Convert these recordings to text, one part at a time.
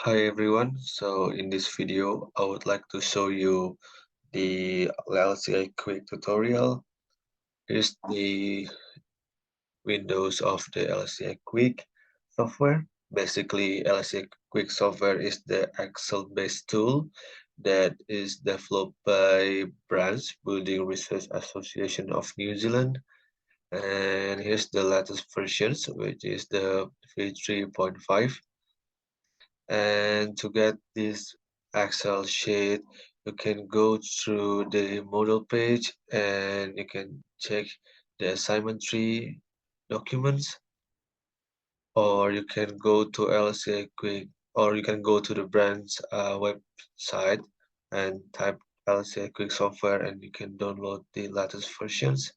Hi everyone, so in this video I would like to show you the LCAQuick tutorial. Here's the windows of the LCAQuick software. Basically, LCAQuick software is the Excel-based tool that is developed by Branch Building Research Association of New Zealand. And here's the latest versions, which is the V3.5. And to get this Excel sheet, you can go through the model page and you can check the assignment tree documents, or you can go to LCA Quick, or you can go to the brand's website and type LCA Quick software, and you can download the latest versions.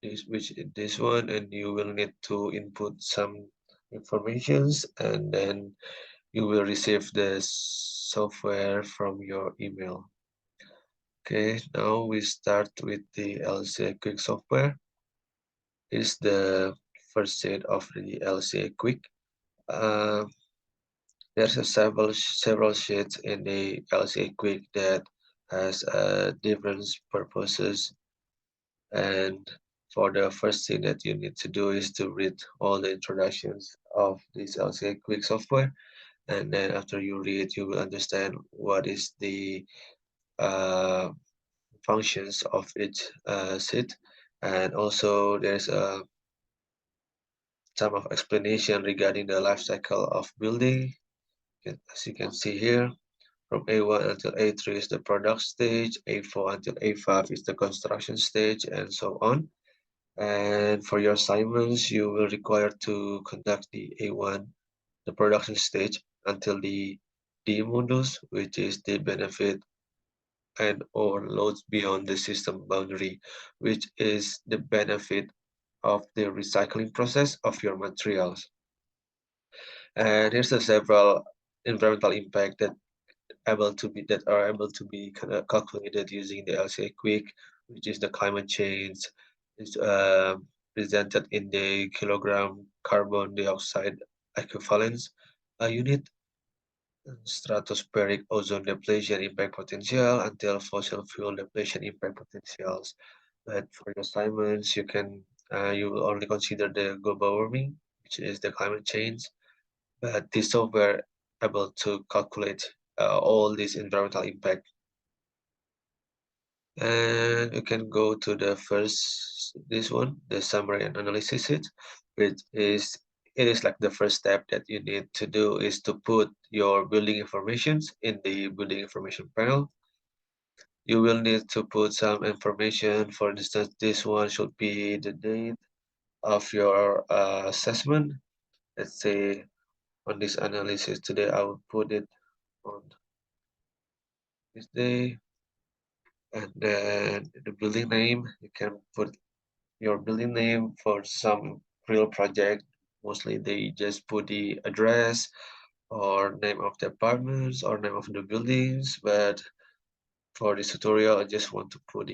Which is this one, and you will need to input some informations, and then you will receive the software from your email. Okay, now we start with the LCA Quick software. This is the first set of the LCA Quick. Uh, there's several sheets in the LCA Quick that has different purposes, and for the first thing that you need to do is to read all the introductions of this LCA Quick software, and then after you read, you will understand what is the uh, functions of each seat, and also there's a some of explanation regarding the life cycle of building. As you can see here, from A1 until A3 is the product stage, A4 until A5 is the construction stage, and so on. And for your assignments, you will require to conduct the A1, the production stage, until the D modules, which is the benefit and or loads beyond the system boundary, which is the benefit of the recycling process of your materials. And here's the several environmental impact that are able to be kind of calculated using the LCA Quick, which is the climate change. Is presented in the kilogram carbon dioxide equivalence unit, stratospheric ozone depletion impact potential until fossil fuel depletion impact potentials. But for your assignments, you will only consider the global warming, which is the climate change. But this software able to calculate all these environmental impact. And you can go to the first this one, the summary and analysis it, which is it is like the first step that you need to do is to put your building informations in the building information panel. You will need to put some information. For instance, this one should be the date of your assessment. Let's say on this analysis today, I will put it on this day. And then the building name, you can put your building name. For some real project, mostly they just put the address or name of the apartments or name of the buildings. But for this tutorial, I just want to put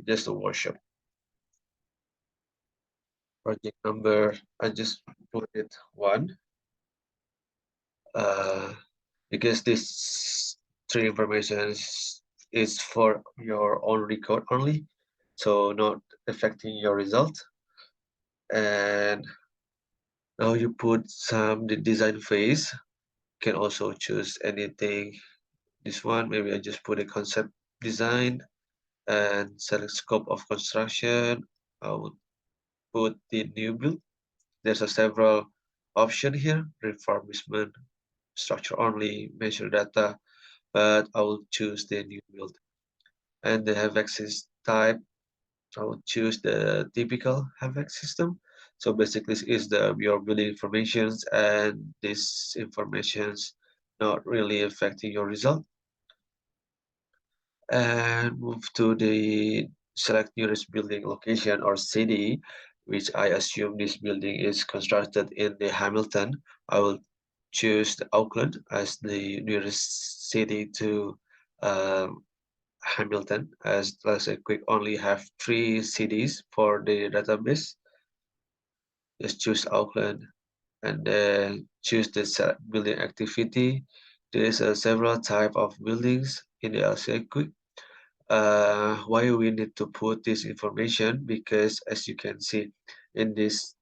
just the workshop. Project number, I just put it 1, uh, because this three information is for your own record only, so not affecting your result. And now you put some the design phase. You can also choose anything. This one, maybe I just put a concept design and select scope of construction. I would put the new build. There's a several option here, refurbishment, structure only, measure data, but I will choose the new build. And the HVAC type, I will choose the typical HVAC system. So basically, this is the your building informations, and this information's not really affecting your result. And move to the select nearest building location or city, which I assume this building is constructed in the Hamilton. I will choose the Auckland as the nearest city to Hamilton, as LCAQuick only have 3 cities for the database. Just choose Auckland. and then choose the building activity. There is several type of buildings in the LCAQuick. Why we need to put this information? Because as you can see in this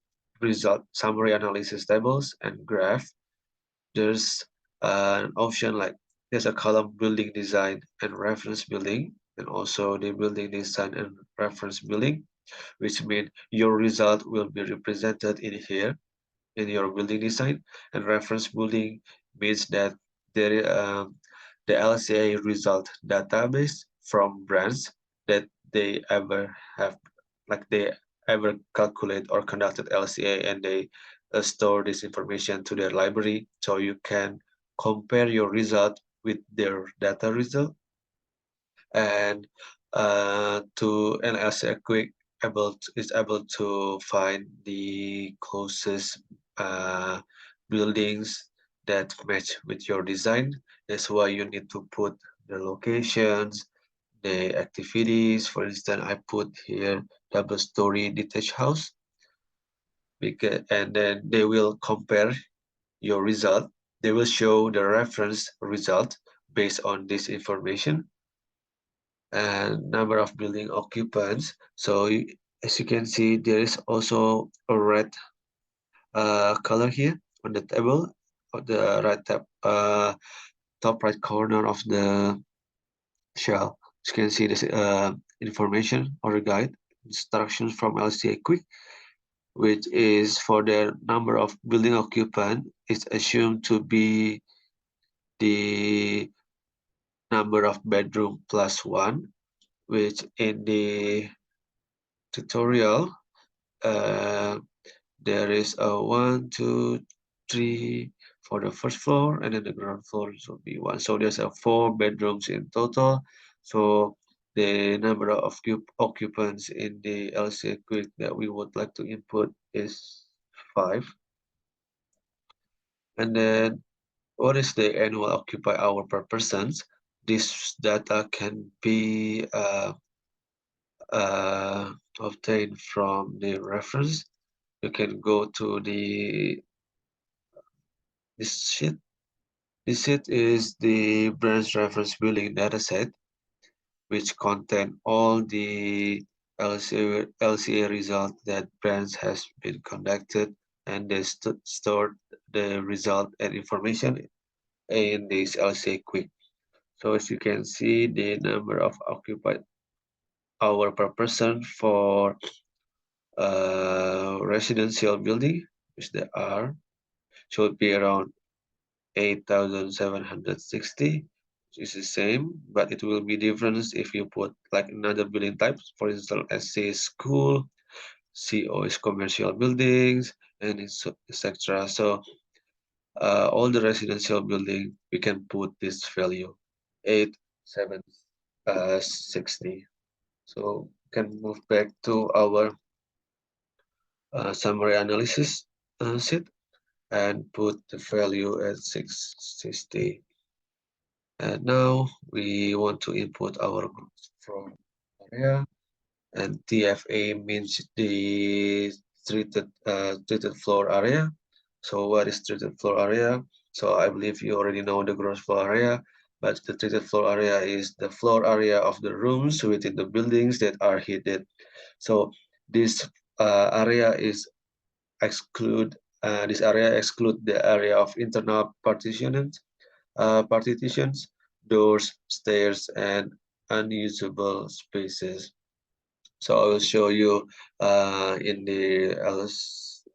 result summary analysis tables and graph, there's an option like there's a column building design and reference building, and also the building design and reference building, which means your result will be represented in here in your building design. And reference building means that there the LCA result database from brands that they ever have, like they ever calculate or conducted LCA, and they store this information to their library, so you can compare your result with their data result. And to and LCAQuick is able to find the closest uh, buildings that match with your design. That's why you need to put the locations, the activities. For instance, I put here double story detached house, because and then they will compare your result. They will show the reference result based on this information and number of building occupants. So as you can see, there is also a red color here on the table, on the top right corner of the shell. You can see this information or guide instructions from LCAQuick, which is for the number of building occupant is assumed to be the number of bedroom plus one, which in the tutorial uh, there is a 1, 2, 3 for the first floor, and then the ground floor will be 1. So there's a 4 bedrooms in total. So the number of occupants in the LCA quick that we would like to input is 5. And then what is the annual occupied hour per person? This data can be uh, obtained from the reference. You can go to this sheet. This sheet is the branch reference building dataset, which contain all the LCA results that branch has been conducted, and they stored the result and information in this LCA quick. So as you can see, the number of occupied hour per person for residential building, which they are, should be around 8,760, which is the same, but it will be different if you put like another building types. For instance, SC is school, CO is commercial buildings, and etc. So all the residential building, we can put this value 8,760. So we can move back to our summary analysis sheet and put the value at 660. And now we want to input our gross floor area, and TFA means the treated floor area. So what is treated floor area? So I believe you already know the gross floor area, but the treated floor area is the floor area of the rooms within the buildings that are heated. So this area is exclude this area exclude the area of internal partitions, doors, stairs, and unusable spaces. So I will show you in the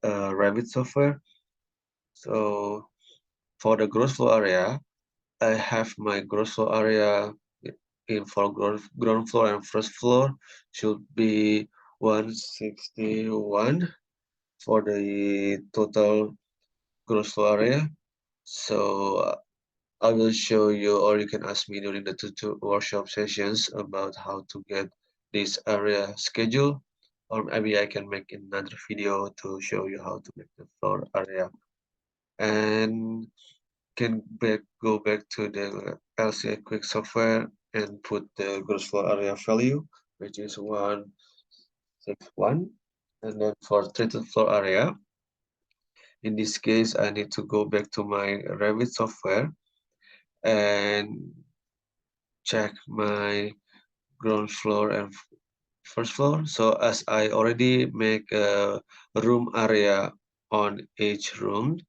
Revit software. So for the gross floor area, I have my gross floor area in for ground floor and first floor should be 161 for the total gross floor area. So I will show you, or you can ask me during the two workshop sessions about how to get this area schedule, or maybe I can make another video to show you how to make the floor area. And can go back to the LCAQuick software and put the gross floor area value, which is 161. And then for treated floor area, In this case, I need to go back to my Revit software and check my ground floor and first floor. So as I already make a room area on each room,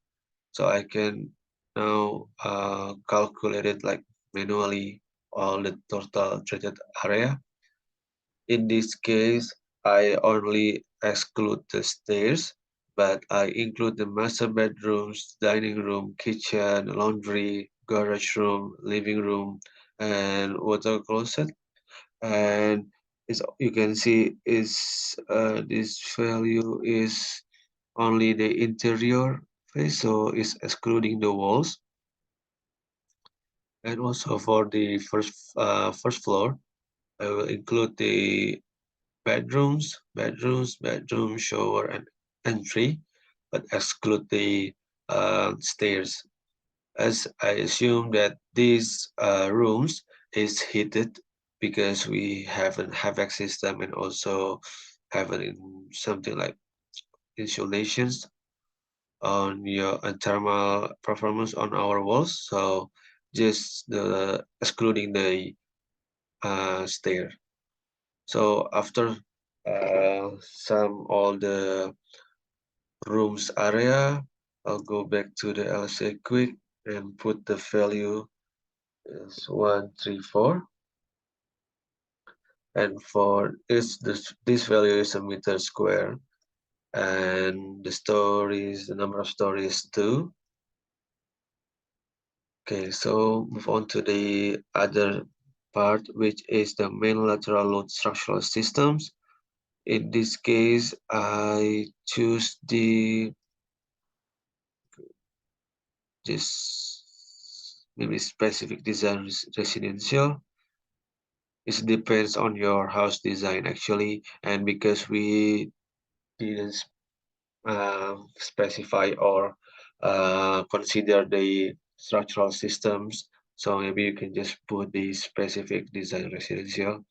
so I can now calculate it like manually all the total treated area. In this case, I only exclude the stairs, but I include the master bedrooms, dining room, kitchen, laundry, garage room, living room, and water closet. And you can see is this value is only the interior face, so it's excluding the walls. And also for the first floor, I will include the bedroom, shower, and entry, but exclude the stairs, as I assume that these rooms is heated because we have an HVAC system and also have something like insulations on your thermal performance on our walls. So just the excluding the stair. So after some all the rooms area, I'll go back to the LCAQuick and put the value is 134, and for this value is a meter square, and the number of stories 2. Okay, so move on to the other part, which is the main lateral load structural systems. In this case, I choose this maybe specific design residential. It depends on your house design actually, and because we didn't specify or consider the structural systems, so maybe you can just put the specific design residential.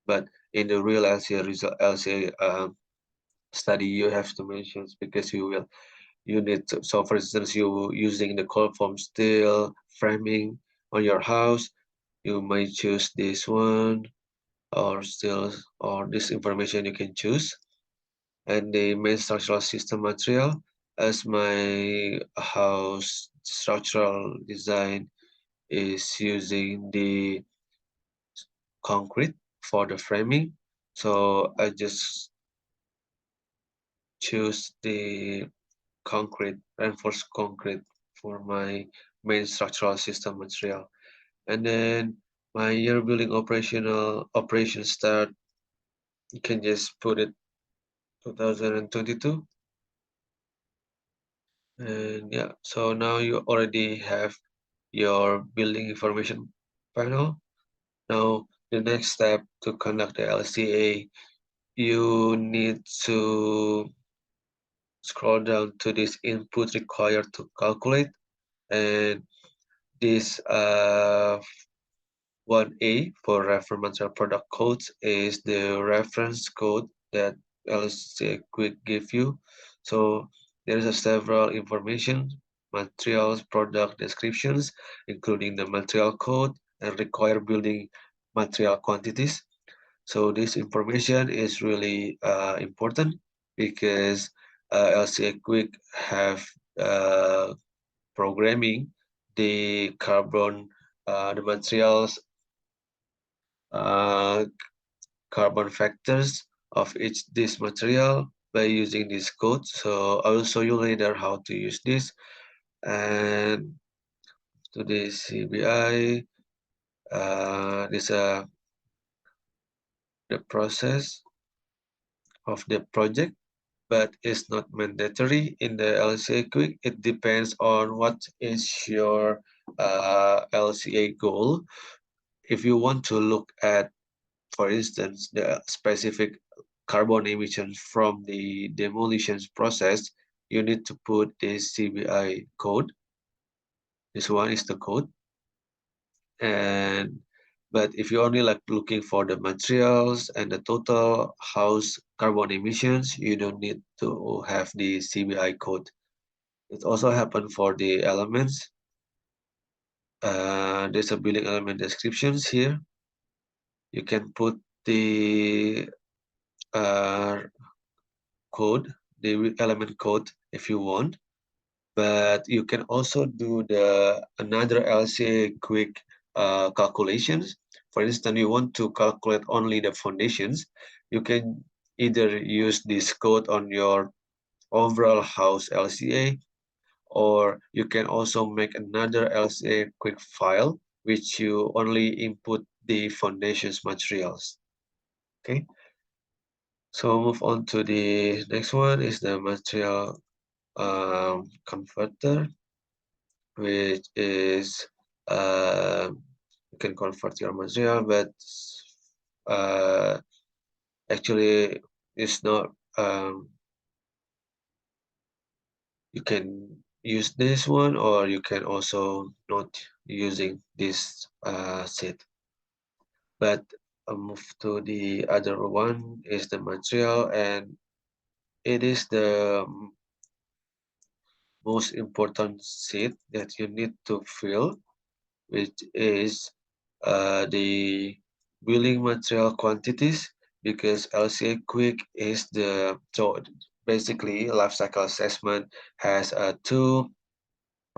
But in the real LCA study, you have to mention because you need to, so for instance, you using the cold form steel framing on your house, you might choose this one, or still, or this information you can choose. And the main structural system material, as my house structural design is using the concrete for the framing, so I just choose the reinforced concrete for my main structural system material. And then my year building operation start, you can just put it 2022. And yeah, so now you already have your building information panel. Now the next step to conduct the LCA, you need to scroll down to this input required to calculate, and this 1A for reference product codes is the reference code that LCAQuick give you. So there is a several information, materials, product descriptions, including the material code and required building material quantities. So this information is really important because LCAQuick have programming the the materials uh, carbon factors of each this material by using this code. So I will show you later how to use this. And to the CBI, this the process of the project, but it's not mandatory in the LCA Quick. It depends on what is your LCA goal. If you want to look at, for instance, the specific carbon emissions from the demolition process, you need to put this CBI code. This one is the code. And but if you're only like looking for the materials and the total house carbon emissions, you don't need to have the CBI code. It also happens for the elements. There's a building element descriptions here. You can put the uh, code, the element code if you want, but you can also do the another LCAQuick calculations. For instance, you want to calculate only the foundations. You can either use this code on your overall house LCA, or you can also make another LCAQuick file which you only input the foundations materials. Okay, so move on to the next one is the material converter, which is you can convert your material, but uh, actually it's not. You can use this one, or you can also not using this set. But move to the other one is the material, and it is the most important sheet that you need to fill, which is the billing material quantities, because LCA Quick is the, so basically life cycle assessment has two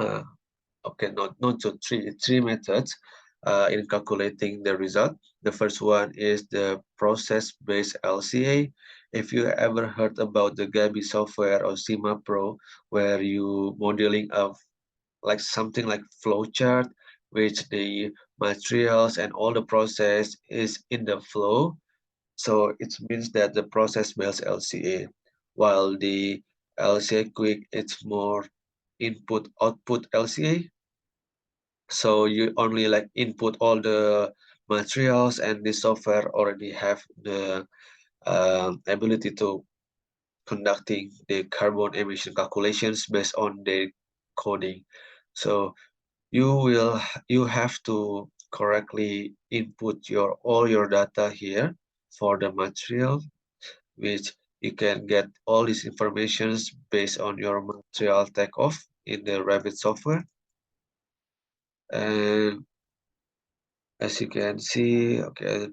uh, okay, not so three methods in calculating the result. The first one is the process-based LCA. If you ever heard about the Gabi software or Sima Pro, where you modeling of like something like flowchart, which the materials and all the process is in the flow. So it means that the process-based LCA, while the LCA Quick it's more input-output LCA. So you only like input all the materials, and the software already have the ability to conducting the carbon emission calculations based on the coding. So you have to correctly input your all your data here for the material, which you can get all these informations based on your material takeoff in the Revit software. And as you can see, okay,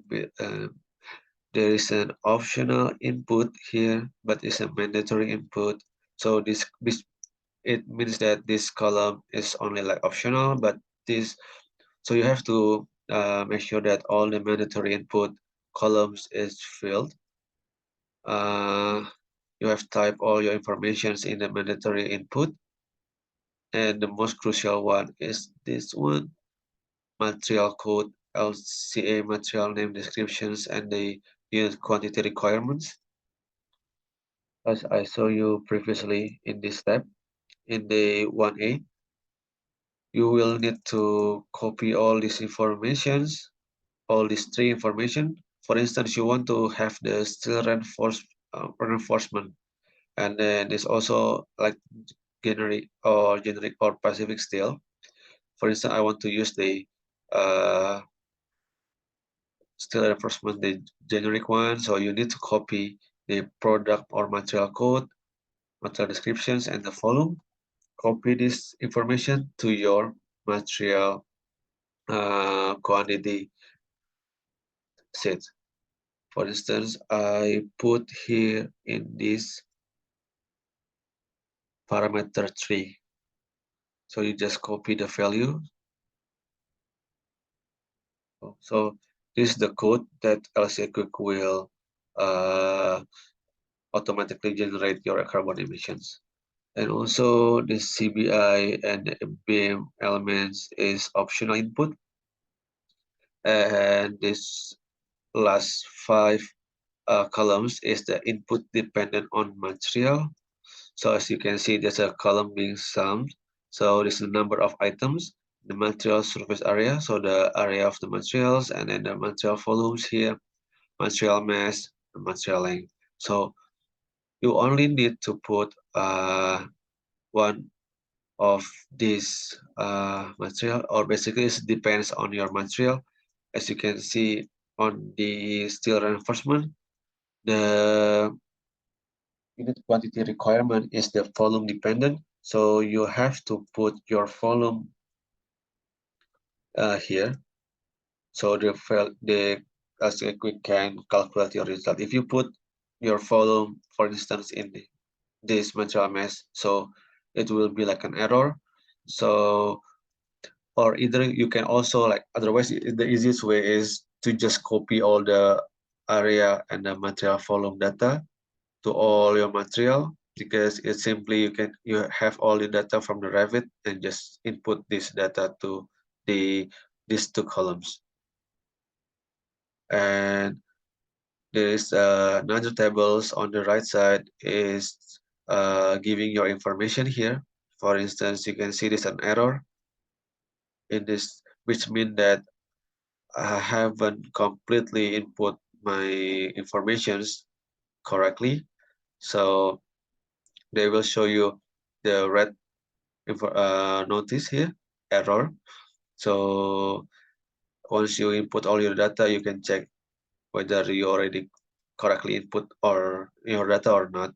there is an optional input here, but it's a mandatory input. So this it means that this column is only like optional, but this, so you have to make sure that all the mandatory input columns is filled. You have type all your informations in the mandatory input, and the most crucial one is this one, material code, LCA material name descriptions, and the unit quantity requirements. As I showed you previously in this step, in the 1A, you will need to copy all these informations, all these three information. For instance, you want to have the steel reinforcement, and then there's also like generic or Pacific steel. For instance, I want to use the uh, steel reinforcement, the generic one. So you need to copy the product or material code, material descriptions, and the volume. Copy this information to your material quantity set. For instance, I put here in this parameter 3. So you just copy the value. So this is the code that LCAQuick will uh, automatically generate your carbon emissions. And also the CBI and the BM elements is optional input. And this last 5 columns is the input dependent on material. So as you can see, there's a column being summed. So this is the number of items, the material surface area, so the area of the materials, and then the material volumes here, material mass, and material length. So you only need to put one of these material, or basically it depends on your material. As you can see on the steel reinforcement, the unit quantity requirement is the volume dependent. So you have to put your volume here. So the LCAQuick can calculate your result. If you put your volume, for instance, in this material mesh, so it will be like an error. So, or either you can also like, otherwise the easiest way is to just copy all the area and the material volume data to all your material, because it's simply you have all the data from the Revit and just input this data to these two columns. And there is another tables on the right side is giving your information here. For instance, you can see there's an error in this, which means that I haven't completely input my informations correctly. So they will show you the red notice here, error. So once you input all your data, you can check whether you already correctly input or your data or not.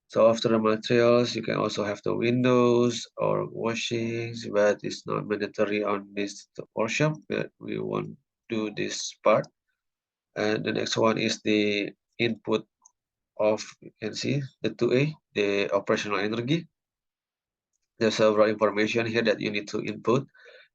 So after the materials, you can also have the windows or washings, but it's not mandatory on this workshop. But we won't do this part. And the next one is the input of, you can see the 2A, the operational energy. There's several information here that you need to input: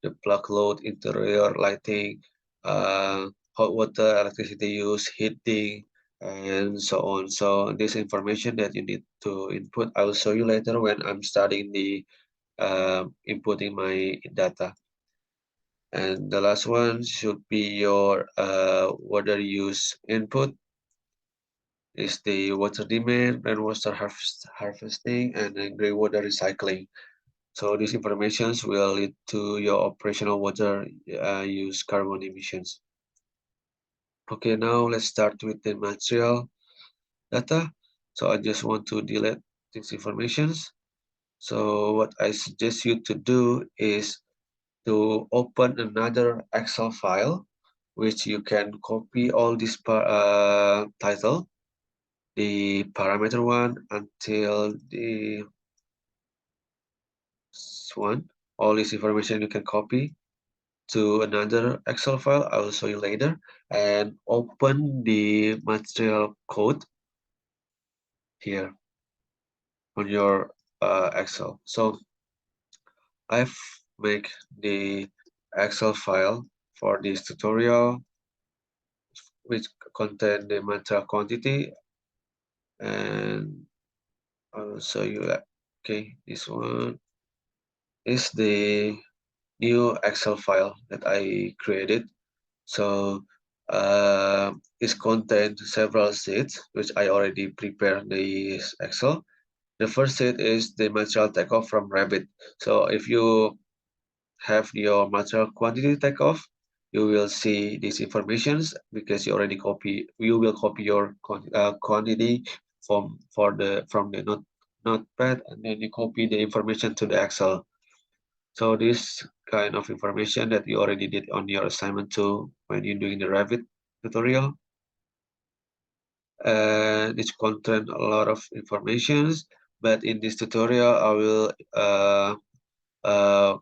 the plug load, interior lighting, hot water, electricity use, heating, and so on. So this information that you need to input, I will show you later when I'm starting the inputting my data. And the last one should be your water use input, is the water demand, rainwater harvesting, and then greywater recycling. So these informations will lead to your operational water use carbon emissions. Okay, now let's start with the material data. So I just want to delete these informations. So what I suggest you to do is to open another Excel file, which you can copy all this title, the parameter one until the one. All this information you can copy to another Excel file. I will show you later. And open the material code here on your Excel. So I've make the Excel file for this tutorial, which contain the material quantity, and I will show you that. Okay, this one is the new Excel file that I created. So it contains several sheets, which I already prepared this Excel. The first sheet is the material takeoff from Revit. So if you have your material quantity takeoff, you will see these informations because you will copy your quantity from the notepad, and then you copy the information to the Excel. So this kind of information that you already did on your assignment too when you're doing the Revit tutorial, and it contains a lot of informations. But in this tutorial, I will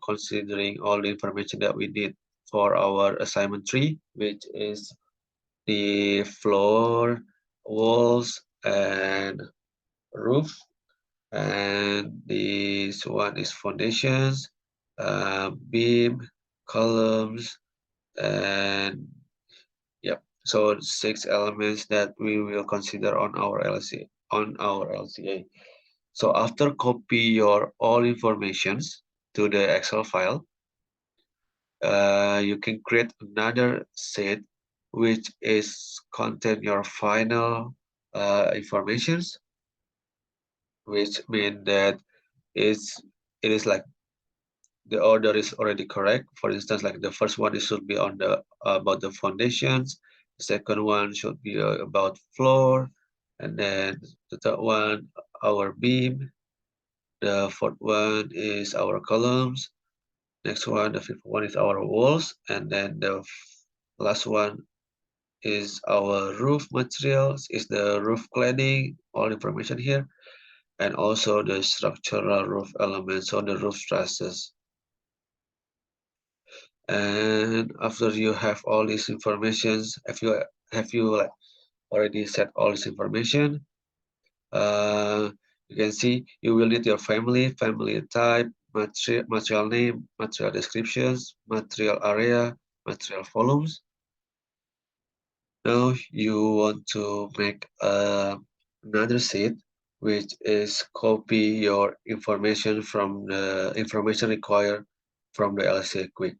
considering all the information that we did for our assignment 3, which is the floor, walls, and roof. And this one is foundations, beam, columns, and yep. So 6 elements that we will consider on our LCA. So after copy your all informations to the Excel file, you can create another set which is contain your final informations, which mean that it's it is like the order is already correct. For instance, like the first one, it should be on the about the foundations. The second one should be about floor, and then the third one our beam. The fourth one is our columns. Next one, the fifth one is our walls, and then the last one is our roof materials, is the roof cladding. All information here. and also the structural roof elements on the roof trusses. And after you have all these informations, have you like already set all this information, uh, you can see you will need your family type, material name, material descriptions, material area, material volumes. Now you want to make another sheet, which is copy your information from the information required from the LCAQuick,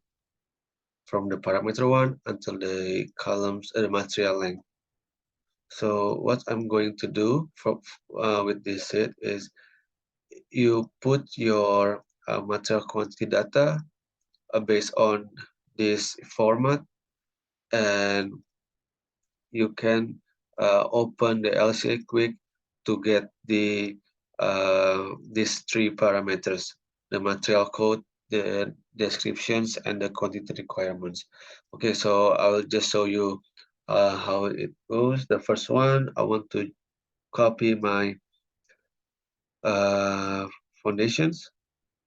from the parameter one until the columns the material length. So what I'm going to do with this sheet is you put your material quantity data based on this format, and you can open the LCAQuick to get these three parameters: the material code, the descriptions, and the quantity requirements. Okay, so I will just show you how it goes. The first one, I want to copy my uh, foundations.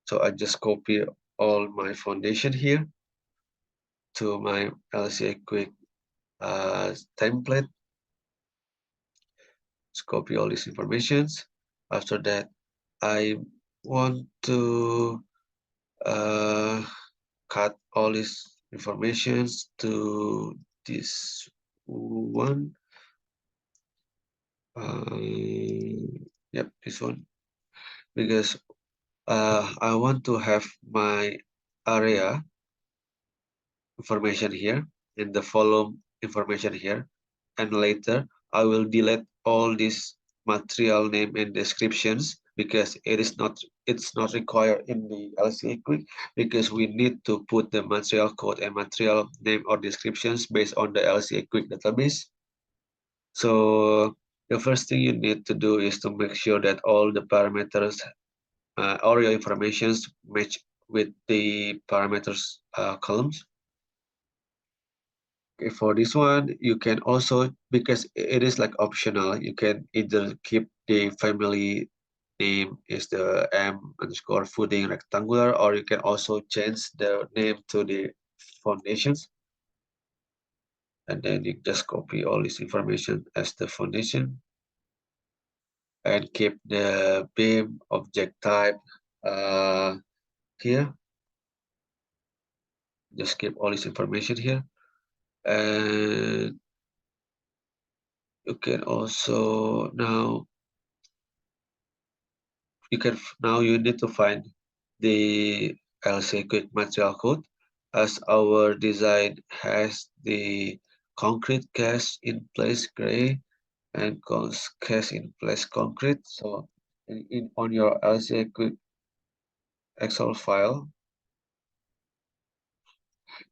So I just copy all my foundation here to my LCAQuick template. Just copy all these informations. After that, I want to uh, cut all these informations to this one. Yep, this one, because I want to have my area information here and the volume information here, and later I will delete all these material name and descriptions because it's not required in the LCAQuick, because we need to put the material code and material name or descriptions based on the LCAQuick database. So the first thing you need to do is to make sure that all the parameters or your informations match with the parameters columns. Okay, for this one, you can also, because it is like optional, you can either keep the family name is the M underscore footing rectangular, or you can also change the name to the foundations. And then you just copy all this information as the foundation and keep the beam object type here. Just keep all this information here. And you can also now you need to find the LCAQuick material code, as our design has the concrete cast in place gray and cast in place concrete. So on your LCAQuick Excel file,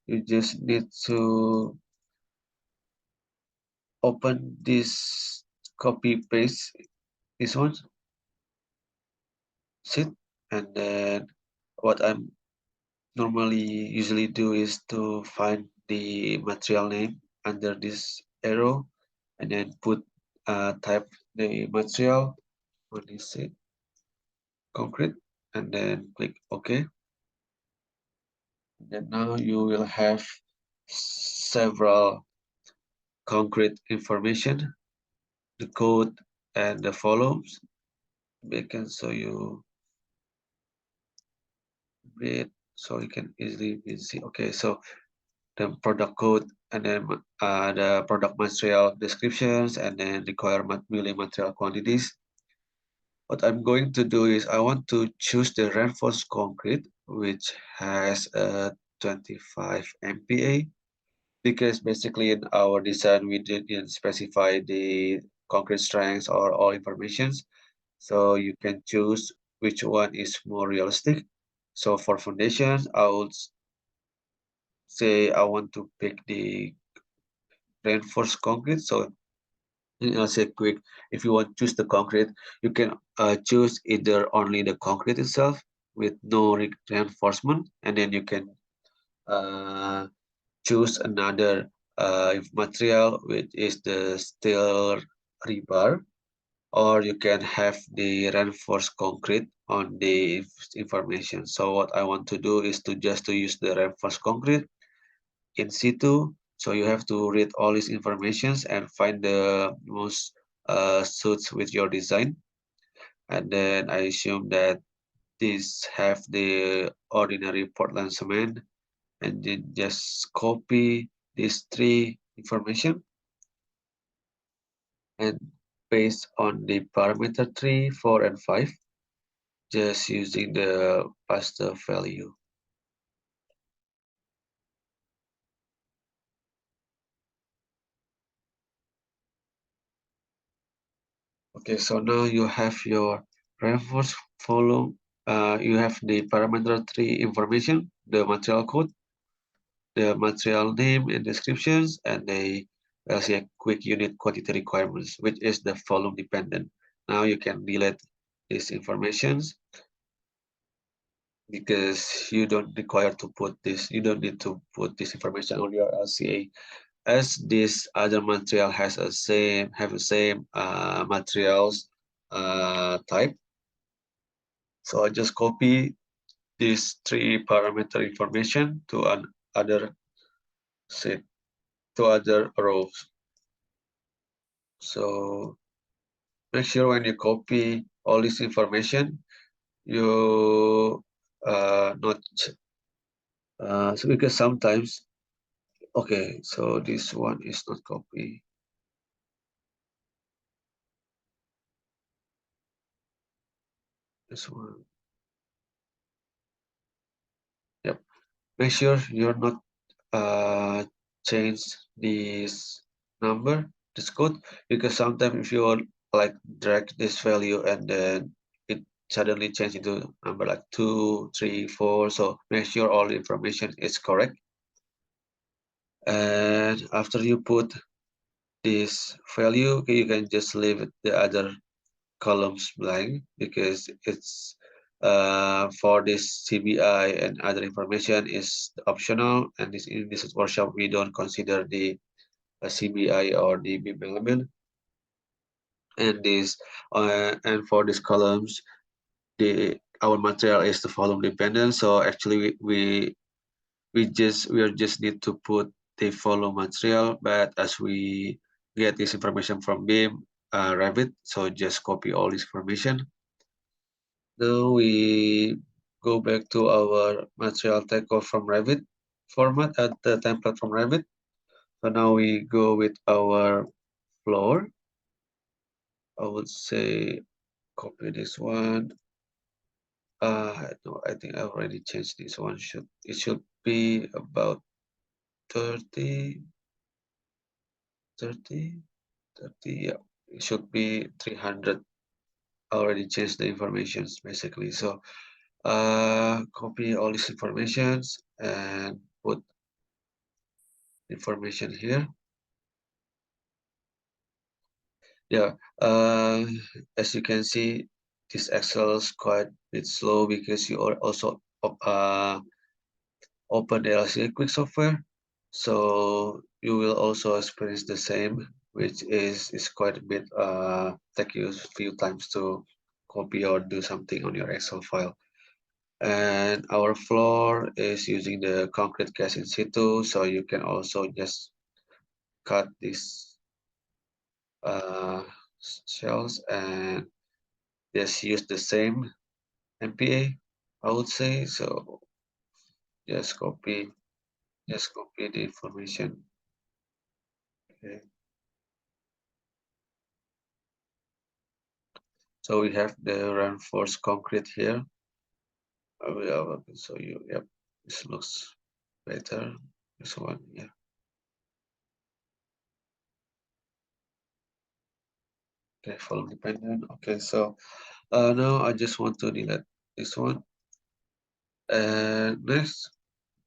you just need to open this copy paste this one sheet, and then what I'm normally usually do is to find the material name under this arrow, and then type the material on this sheet, concrete, and then click OK. And then now you will have several concrete information, the code and the volumes. We can show you it so you can easily see. Okay, so the product code, and then the product material descriptions, and then requirement building material quantities. What I'm going to do is I want to choose the reinforced concrete, which has a 25 MPa, because basically in our design we didn't specify the concrete strengths or all informations. So you can choose which one is more realistic. So for foundations, I would say I want to pick the reinforced concrete. So in LCAQuick, if you want to choose the concrete, you can choose either only the concrete itself with no reinforcement, and then you can uh, choose another material, which is the steel rebar. or you can have the reinforced concrete on the information. So what I want to do is to just to use the reinforced concrete in situ. So you have to read all these informations and find the most suits with your design. And then I assume that these have the ordinary Portland cement, and then just copy these three information and based on the parameter 3, 4, and 5, just using the pastor value. Okay, so now you have your reference follow. You have the parameter 3 information, the material code, the material name and descriptions, and the LCAQuick unit quantity requirements, which is the volume dependent. Now you can delete these informations because you don't require to put this, you don't need to put this information on your LCA, as this other material has a same have the same materials type. So I just copy these three parameter information to another set, to other rows. So make sure when you copy all this information, you not so because sometimes, okay, so this one is not copy. This one, yep. Make sure you're not change this number, this code, because sometimes if you like drag this value and then it suddenly change into number like 2, 3, 4. So make sure all the information is correct. And after you put this value, you can just leave the other columns blank because it's for this CBI and other information is optional, and this in this workshop we don't consider the CBI or the BIM element. And this and for these columns, the our material is the volume dependent. So actually we are just need to put the volume material, but as we get this information from BIM Revit, so just copy all this information. Now we go back to our material takeoff from Revit format at the template from Revit. So now we go with our floor. I would say copy this one. No, I think I already changed this one. It should be about 30, 30, 30. Yeah, it should be 300. I already changed the informations basically. So copy all these informations and put information here. Yeah, as you can see, this Excel is quite a bit slow because you are also open the LCAQuick software. So you will also experience the same, which is quite a bit take you a few times to copy or do something on your Excel file. And our floor is using the concrete cast in situ, so you can also just cut these shells and just use the same MPA, I would say. So just copy, just copy the information. Okay. So we have the reinforced concrete here. I will show you. Yep, this looks better. This one, yeah. Okay, volume dependent. Okay, so now I just want to delete this one. And next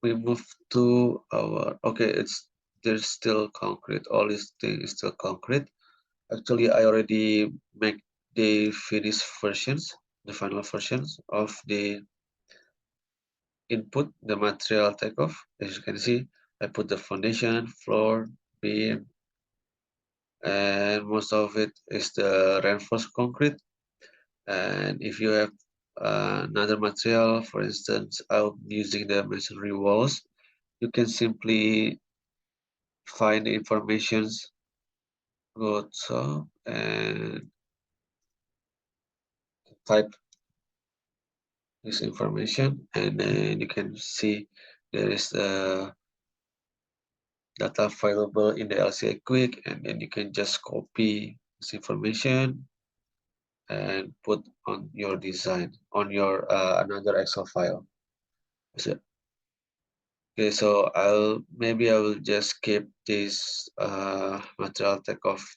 we move to our, okay, it's there's still concrete. All this thing is still concrete. Actually, I already make the finished versions, the final versions of the input, the material takeoff. As you can see, I put the foundation, floor, beam, and most of it is the reinforced concrete. And if you have another material, for instance, I'm using the masonry walls, you can simply find the informations, go to and type this information, and then you can see there is a data available in the LCAQuick, and then you can just copy this information and put on your design on your another Excel file. So, okay, so I will just skip this material takeoff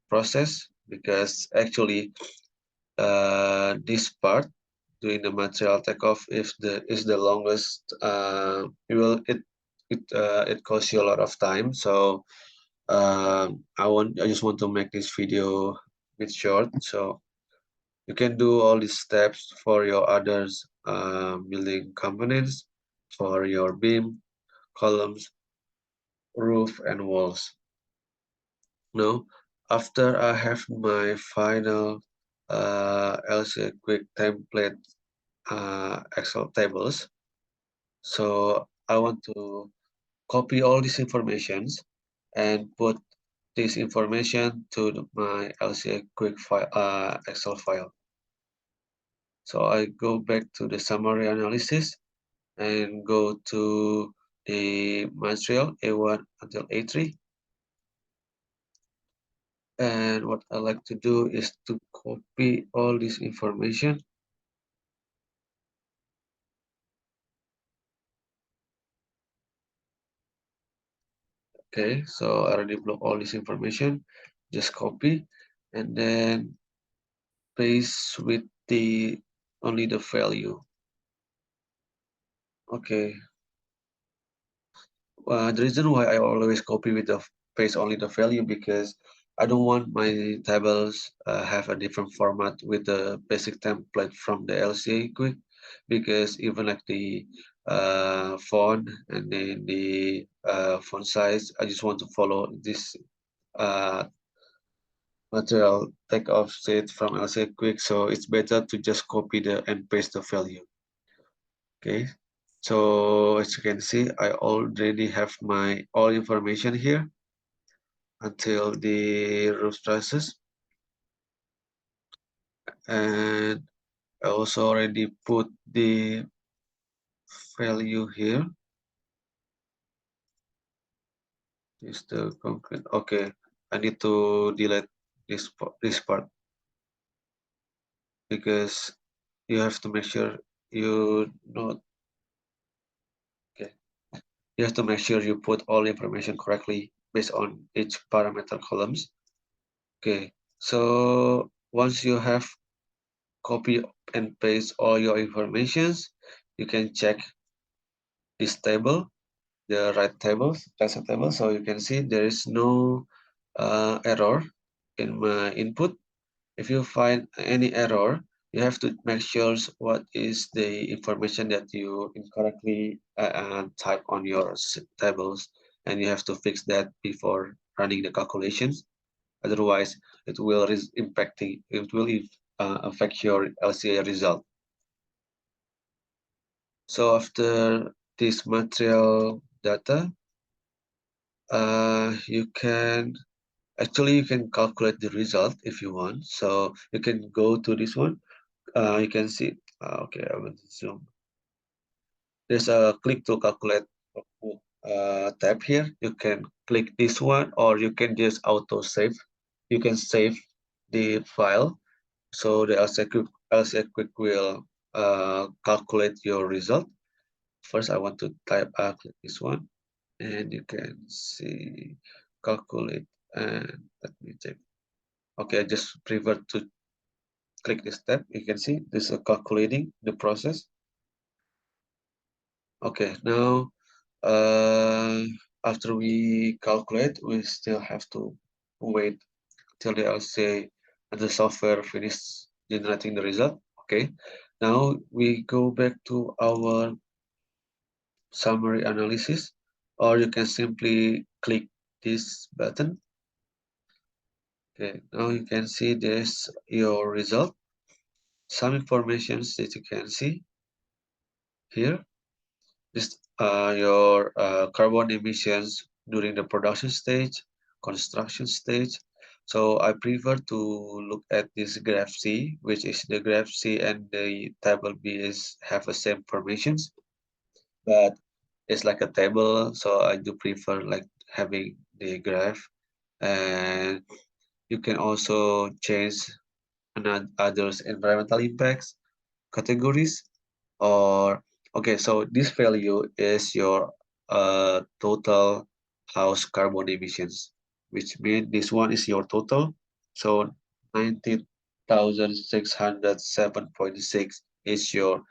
process, because actually this part doing the material takeoff is the longest. It costs you a lot of time. So I just want to make this video a bit short, so you can do all these steps for your others building components, for your beam, columns, roof, and walls. Now, after I have my final LCAQuick template Excel tables, so I want to copy all these informations and put this information to my LCAQuick file, Excel file. So I go back to the summary analysis and go to the material A1 until A3. And what I like to do is to copy all this information. Okay, so I already block all this information. Just copy and then paste with the only the value. Okay, the reason why I always copy with the paste only the value, because I don't want my tables have a different format with the basic template from the LCAQuick, because even like the font and then the font size, I just want to follow this uh, material take offset from LCAQuick, so it's better to just copy the and paste the value. Okay, so as you can see, I already have my all information here until the roof trusses, and I also already put the value here. Is the concrete. Okay, I need to delete this part, because you have to make sure you not okay. You have to make sure you put all information correctly based on each parameter columns. Okay, so once you have copy and paste all your informations, you can check this table, the right tables, transfer table. So you can see there is no error in my input. If you find any error, you have to make sure what is the information that you incorrectly type on your tables, and you have to fix that before running the calculations. Otherwise, it will affect your LCA result. So after this material data, you can calculate the result if you want. So you can go to this one. You can see. Okay, I will zoom. There's a click to calculate tab here. You can click this one, or you can just auto save. You can save the file, so the LCAQuick will calculate your result. First, I want to click this one, and you can see calculate, and let me check. Okay, I just prefer to click this tab. You can see this is calculating the process. Okay, now after we calculate, we still have to wait till the LCA and the software finish generating the result. Okay, now we go back to our summary analysis, or you can simply click this button Okay, now you can see this your result. Some informations that you can see here. This your carbon emissions during the production stage, construction stage. So I prefer to look at this graph C, which is the graph C and the table B is have the same formations, but it's like a table. So I do prefer like having the graph, and you can also change others environmental impacts categories or okay, so this value is your total house carbon emissions, which means this one is your total. So 19,607.6 is your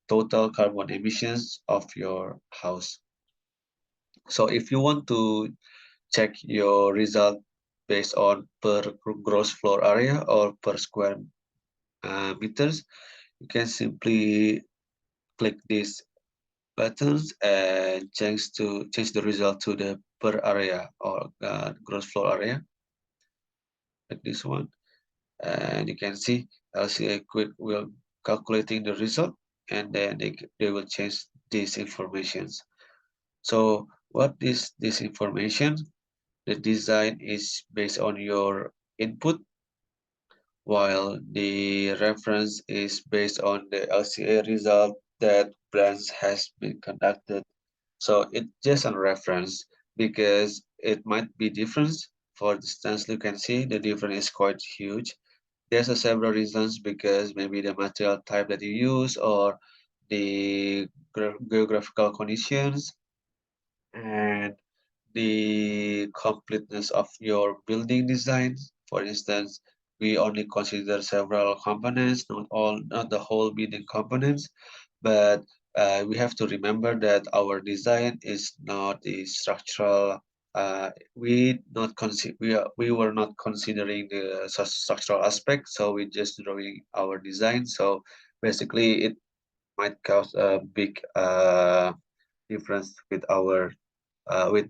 total carbon emissions of your house. So if you want to check your result based on per gross floor area or per square meters, you can simply click this buttons and change the result to the per area or gross floor area, like this one. And you can see LCAQuick will calculating the result, and then they will change these informations. So what is this information? The design is based on your input, while the reference is based on the LCA result that branch has been conducted. So it's just a reference because it might be different. For instance, you can see the difference is quite huge. There's a several reasons because maybe the material type that you use or the geographical conditions and the completeness of your building design. For instance, we only consider several components, not the whole building components, but we have to remember that our design is not a structural. We were not considering the structural aspect, so we just drawing our design. So basically, it might cause a big difference with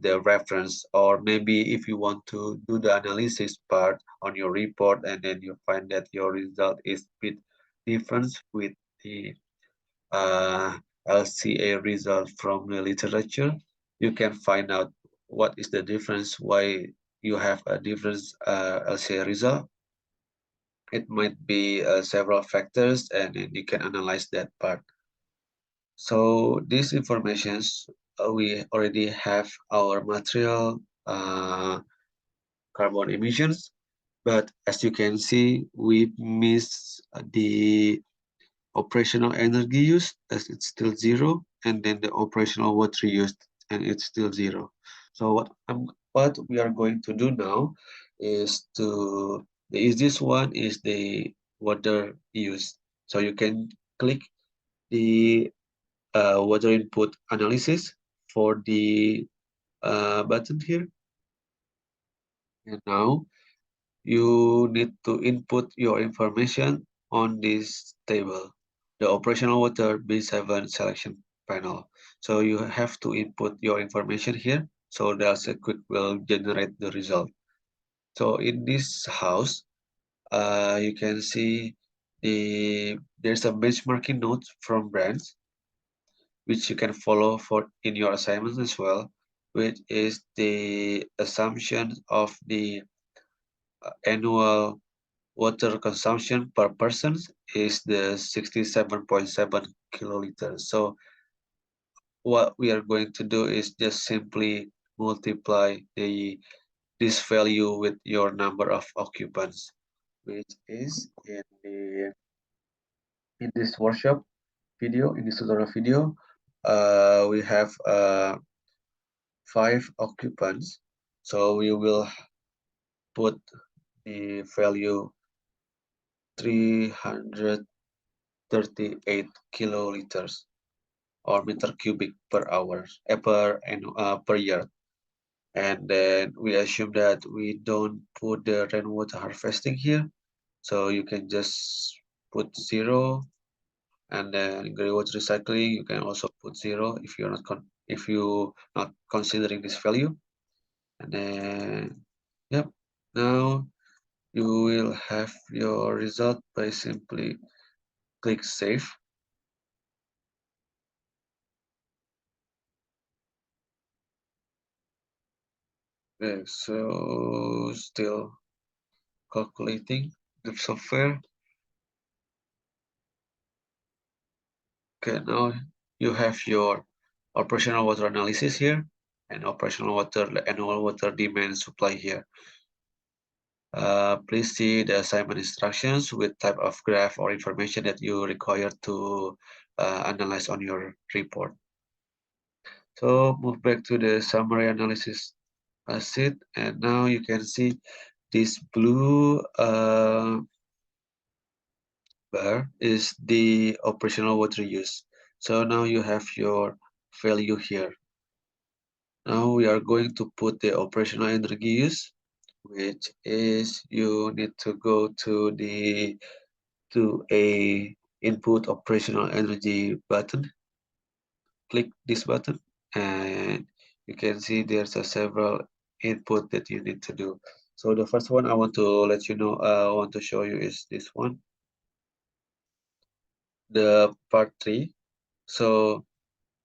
the reference, or maybe if you want to do the analysis part on your report and then you find that your result is bit different with the uh, LCA result from the literature, you can find out what is the difference, why you have a different LCA result. It might be several factors, and then you can analyze that part. So these informations, we already have our material carbon emissions, but as you can see, we miss the operational energy use as it's still zero, and then the operational water use and it's still zero. So what we are going to do now is the easiest one is the water use. So you can click the water input analysis for the button here, and now you need to input your information on this table, the operational water B7 selection panel. So you have to input your information here, so the LCAQuick will generate the result. So in this house, you can see there's a benchmarking note from brands, which you can follow for in your assignments as well, which is the assumption of the annual water consumption per person is the 67.7 kiloliters. So what we are going to do is just simply multiply this value with your number of occupants, which is in this workshop video, in this tutorial video, we have 5 occupants. So we will put the value 338 kiloliters or meter cubic per hour per year. And then we assume that we don't put the rainwater harvesting here, so you can just put 0. And then greywater recycling, you can also put 0 if you not considering this value. And then yep, now you will have your result by simply click save. Okay, so still calculating the software. Okay, now you have your operational water analysis here and operational water annual water demand supply here. Please see the assignment instructions with type of graph or information that you require to analyze on your report. So move back to the summary analysis sheet, and now you can see this blue bar is the operational water use. So now you have your value here. Now we are going to put the operational energy use, which is you need to go to a input operational energy button. Click this button and you can see there's a several input that you need to do. So the first one I want to let you know, I want to show you is this one, the part 3. So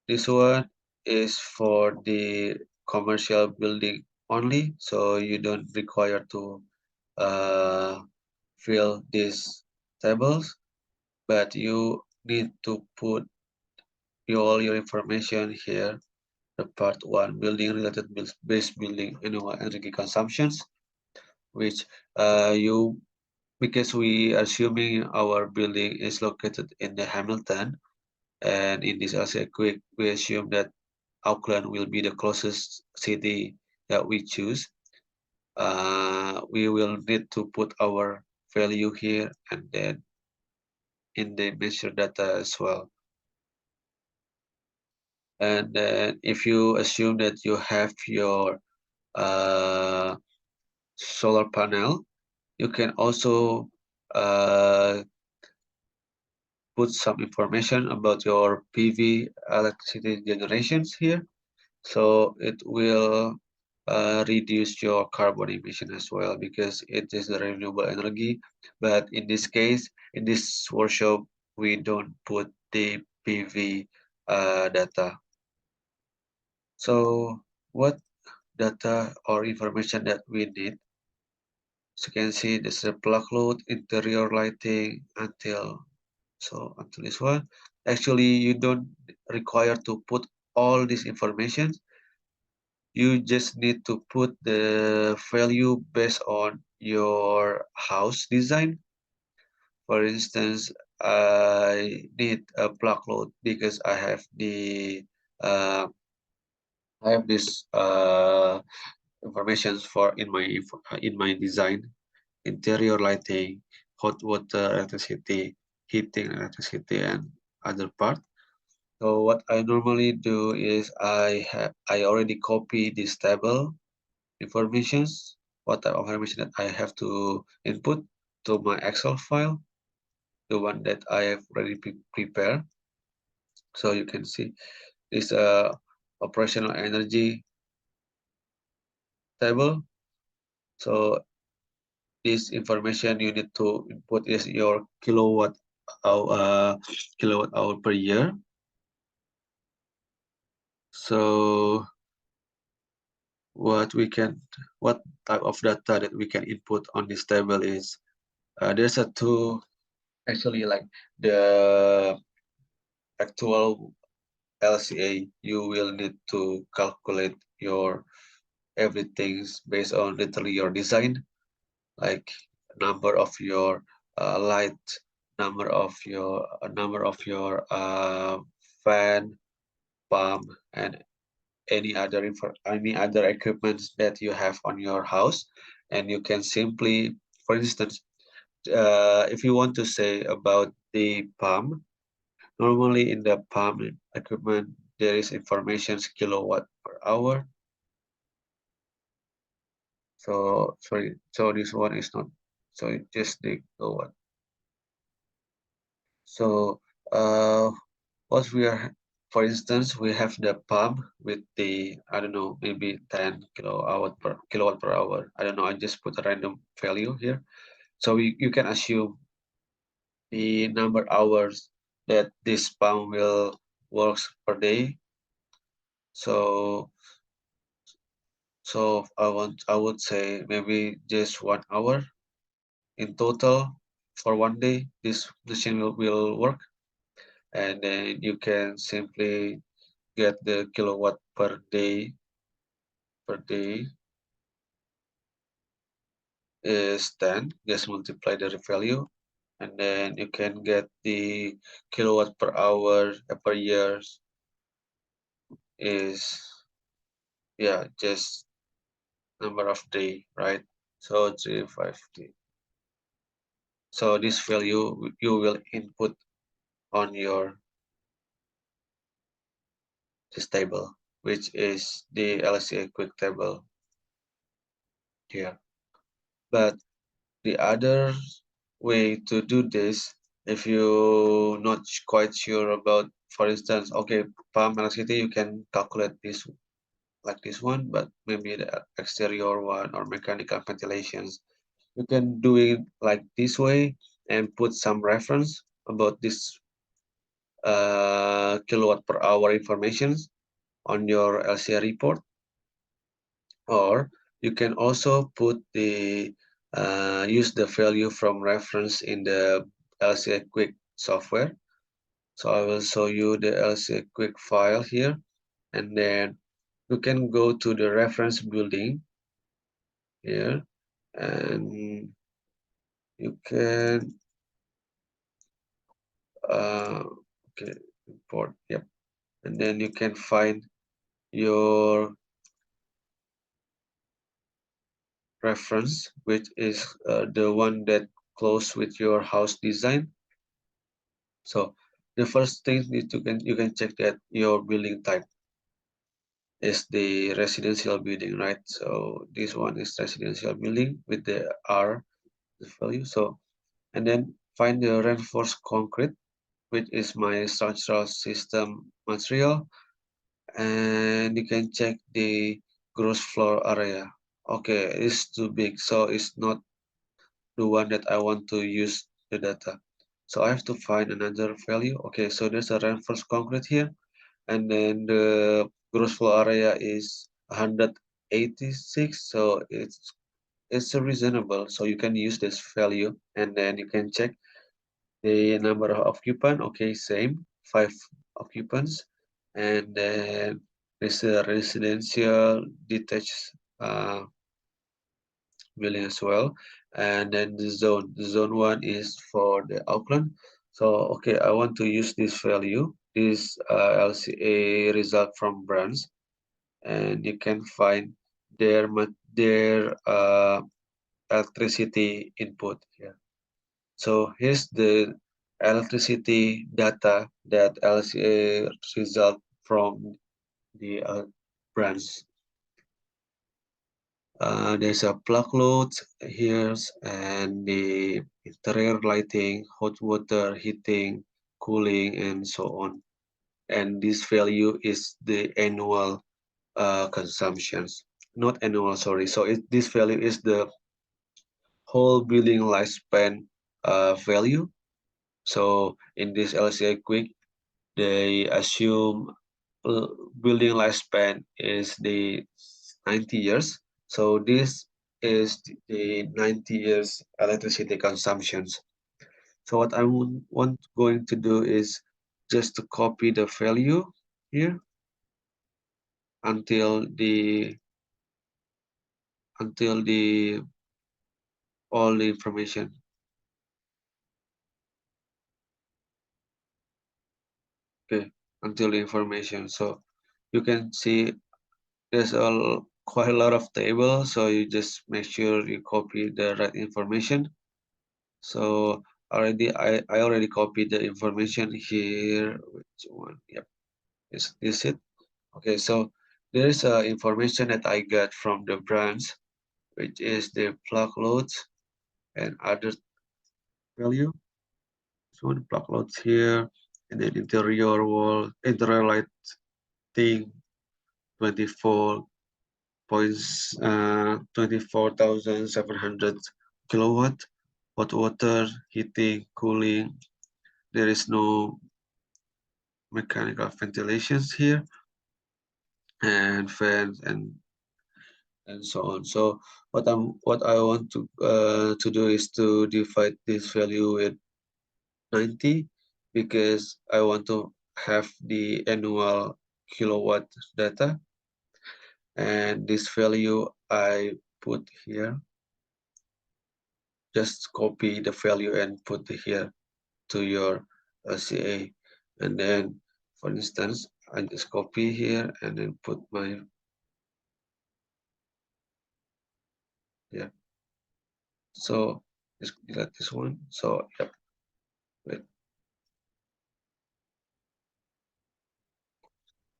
this one is for the commercial building only, so you don't require to uh, fill these tables, but you need to put all your information here. The part 1, building related base building annual energy consumptions, which you because we assuming our building is located in the Hamilton, and in this LCAQuick we assume that Auckland will be the closest city that we choose. We will need to put our value here and then in the measure data as well. And then if you assume that you have your uh, solar panel, you can also put some information about your PV electricity generations here. So it will reduce your carbon emission as well because it is the renewable energy. But in this case, in this workshop, we don't put the PV data. So what data or information that we need? So you can see this is a plug load, interior lighting until this one. Actually, you don't require to put all this information. You just need to put the value based on your house design. For instance, I need a plug load because I have this information for in my design, interior lighting, hot water, electricity, heating, electricity, and other part. So what I normally do is I already copy this table informations, what type of information that I have to input to my Excel file, the one that I have already prepared. So you can see this operational energy table. So this information you need to input is your kilowatt hour per year. So what type of data that we can input on this table is there's a two actually like the actual LCA. You will need to calculate your everything's based on literally your design, like number of your light, number of your fan, pump, and any other equipments that you have on your house. And you can simply, for instance, if you want to say about the pump, normally in the pump equipment there is information kilowatt per hour. So sorry, so this one is not, so it just the kilowatt. So what we are For instance, we have the pump with the, I don't know, maybe 10 kilowatt per hour. I don't know, I just put a random value here. So you can assume the number hours that this pump will works per day. So I would say maybe just 1 hour in total for one day. This machine will work, and then you can simply get the kilowatt per day is 10. Just multiply the value, and then you can get the kilowatt per hour per year is, yeah, just number of day, right? So 350. So this value you will input on your this table, which is the LCAQuick table here. But the other way to do this, if you're not quite sure about, for instance, okay, pump electricity, you can calculate this like this one, but maybe the exterior one or mechanical ventilations, you can do it like this way and put some reference about this kilowatt per hour information on your LCA report, or you can also put the use the value from reference in the LCAQuick software. So I will show you the LCAQuick file here, and then you can go to the reference building here, and you can okay, import, yep, and then you can find your reference, which is the one that close with your house design. So the first thing is you can check that your building type is the residential building, right? So this one is residential building with the R value. So, and then find the reinforced concrete, which is my structural system material, and you can check the gross floor area. Okay, it's too big, so it's not the one that I want to use the data. So I have to find another value. Okay, so there's a reinforced concrete here, and then the gross floor area is 186. So it's reasonable. So you can use this value, and then you can check the number of occupant. Okay, same, 5 occupants, and then there's a residential detached building as well. And then the zone one is for the Auckland. So okay, I want to use this value, this LCA result from brands, and you can find their electricity input here. So here's the electricity data that LCA result from the brands. There's a plug load here, and the interior lighting, hot water, heating, cooling, and so on. And this value is the annual consumptions, not annual, sorry. So this value is the whole building lifespan value. So in this LCAQuick, they assume building lifespan is the 90 years. So this is the 90 years electricity consumptions. So what I want going to do is just to copy the value here until the all the information. Okay, until the information. So you can see there's quite a lot of tables, so you just make sure you copy the right information. So I already copied the information here. Which one? Yep, is this it? Okay, so there is information that I got from the brands, which is the plug loads and other value. So the plug loads here, and then interior wall, interior lighting 24,700 kilowatt, hot water, heating, cooling. There is no mechanical ventilations here, and fans and so on. So what I want to do is to divide this value with 90 because I want to have the annual kilowatt data, and this value I put here. Just copy the value and put here to your LCA, and then for instance I just copy here and then put my yeah. So just delete this one. So yep, wait,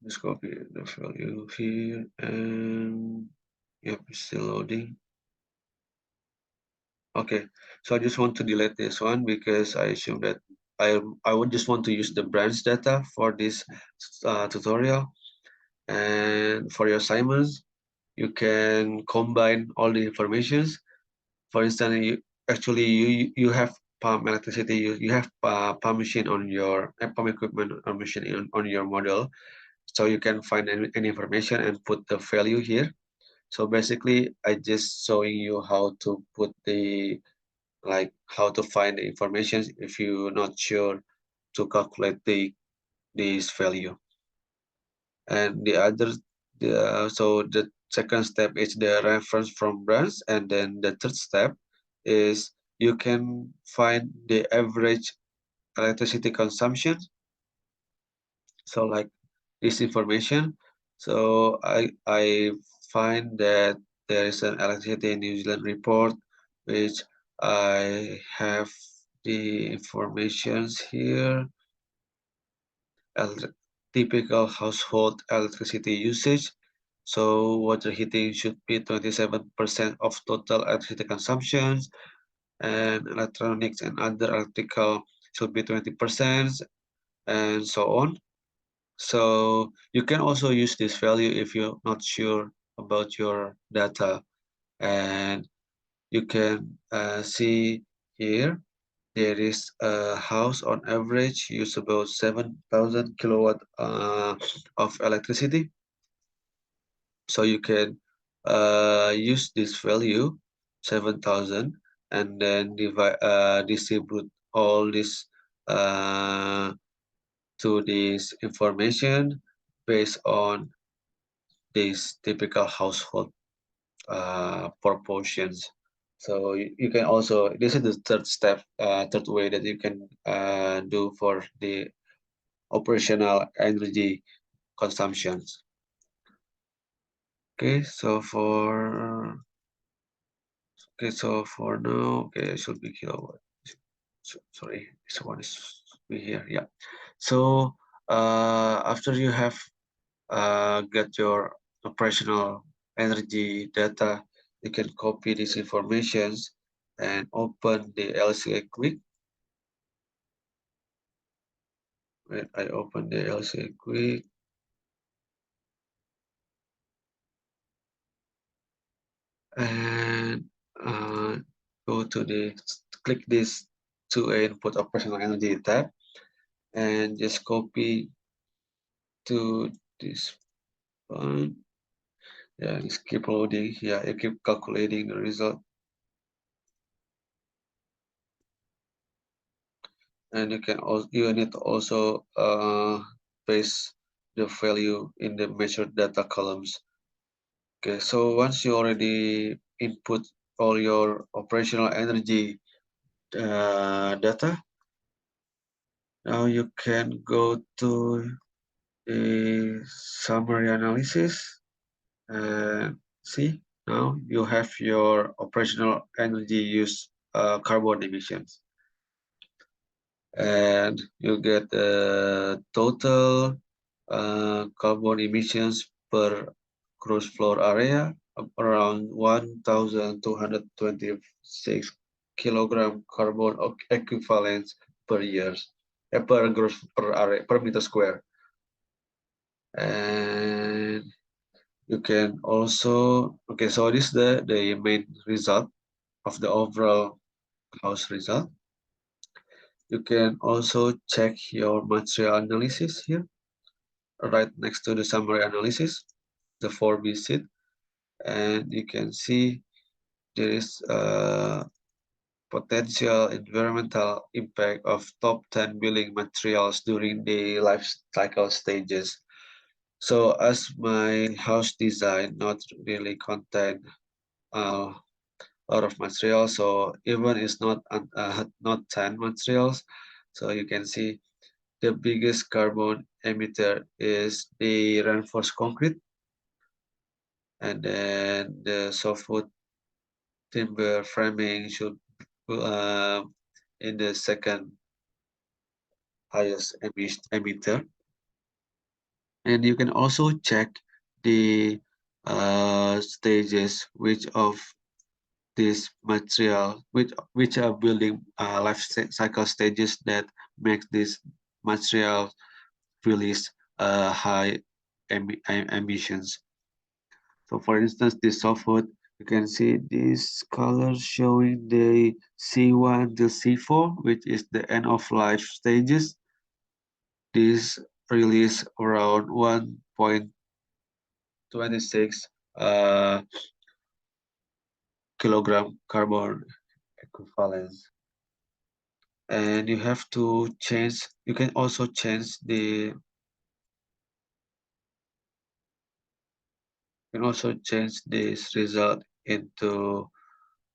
just copy the value here, and yep, it's still loading. Okay, so I just want to delete this one because I assume that I would just want to use the branch data for this tutorial. And for your assignments, you can combine all the informations. For instance, you have pump electricity, you have pump machine on your pump equipment or machine on your model, so you can find any information and put the value here. So basically I just showing you how to put the how to find the information if you're not sure to calculate this value. And the second step is the reference from branch, and then the third step is you can find the average electricity consumption. So like this information, so I find that there is an electricity in New Zealand report which I have the informations here. Typical household electricity usage. So water heating should be 27% of total electricity consumption, and electronics and other electrical should be 20%, and so on. So you can also use this value if you're not sure about your data, and you can see here there is a house on average use about 7,000 kilowatt of electricity. So you can use this value 7,000 and then distribute all this uh, to this information based on this typical household proportions. So you can also, this is the third step, third way that you can do for the operational energy consumptions. Okay, so for now, okay, it should be kilowatt. Sorry, this one is be here. Yeah. So after you have get your operational energy data, you can copy these informations and open the LCAQuick. When I open the LCAQuick, and go to the click this to input operational energy tab, and just copy to this one. Yeah, just keep loading. Yeah, you keep calculating the result, and you need to also paste the value in the measured data columns. Okay, so once you already input all your operational energy data, now you can go to the summary analysis and see, now you have your operational energy use carbon emissions, and you get the total carbon emissions per gross floor area of around 1,226 kilogram carbon equivalents per year. per meter square. And you can also, okay, so this is the main result of the overall house result. You can also check your material analysis here, right next to the summary analysis, the 4B sheet, and you can see there is a potential environmental impact of top 10 building materials during the life cycle stages. So as my house design not really contain a lot of materials, so even it's not 10 materials, so you can see the biggest carbon emitter is the reinforced concrete, and then the softwood timber framing should uh, in the second highest emitter. And you can also check the stages which of this material, which are building life cycle stages that make this material release high emissions. So for instance, this softwood, you can see this color showing the C1 to C4, which is the end of life stages. This release around 1.26 kilogram carbon equivalents. And you have to change, you can also change this result into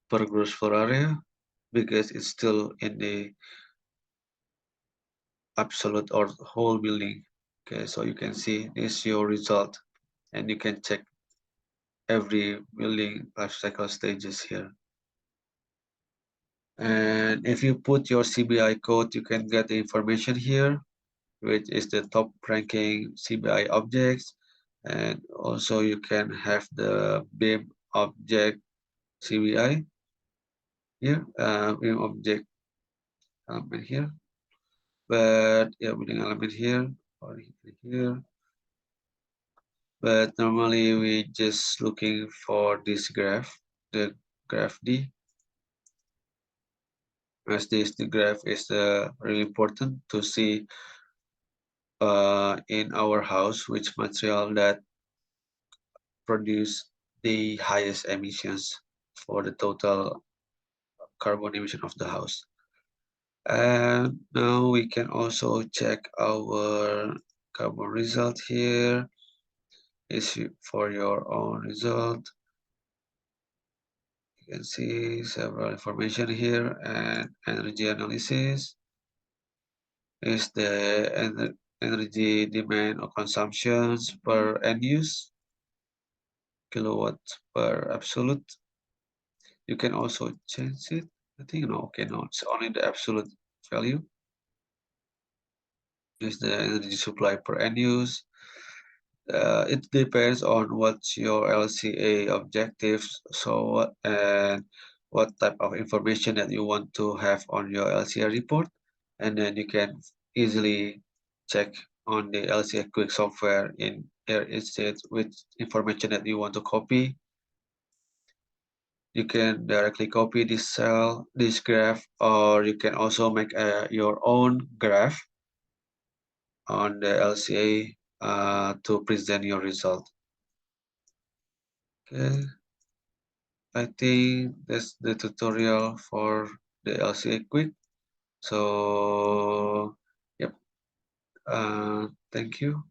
per gross floor area because it's still in the absolute or whole building. Okay, so you can see this your result, and you can check every building life cycle stages here. And if you put your CBI code, you can get the information here, which is the top ranking CBI objects. And also you can have the BIM object CBI here, BIM object element here, but yeah, building element here or here. But normally we just looking for this graph, the graph D, as the graph is really important to see in our house which material that produce the highest emissions for the total carbon emission of the house. And now we can also check our carbon result here. Is for your own result. You can see several information here, and energy analysis is the energy demand or consumptions per end use, kilowatt per absolute. You can also change it. I think no, okay, no, it's only the absolute value. Is the energy supply per end use. It depends on what's your LCA objectives, so and what type of information that you want to have on your LCA report, and then you can easily check on the LCAQuick software in there it says which information that you want to copy. You can directly copy this cell, this graph, or you can also make your own graph on the LCA to present your result. Okay, I think that's the tutorial for the LCAQuick. So, yep, thank you.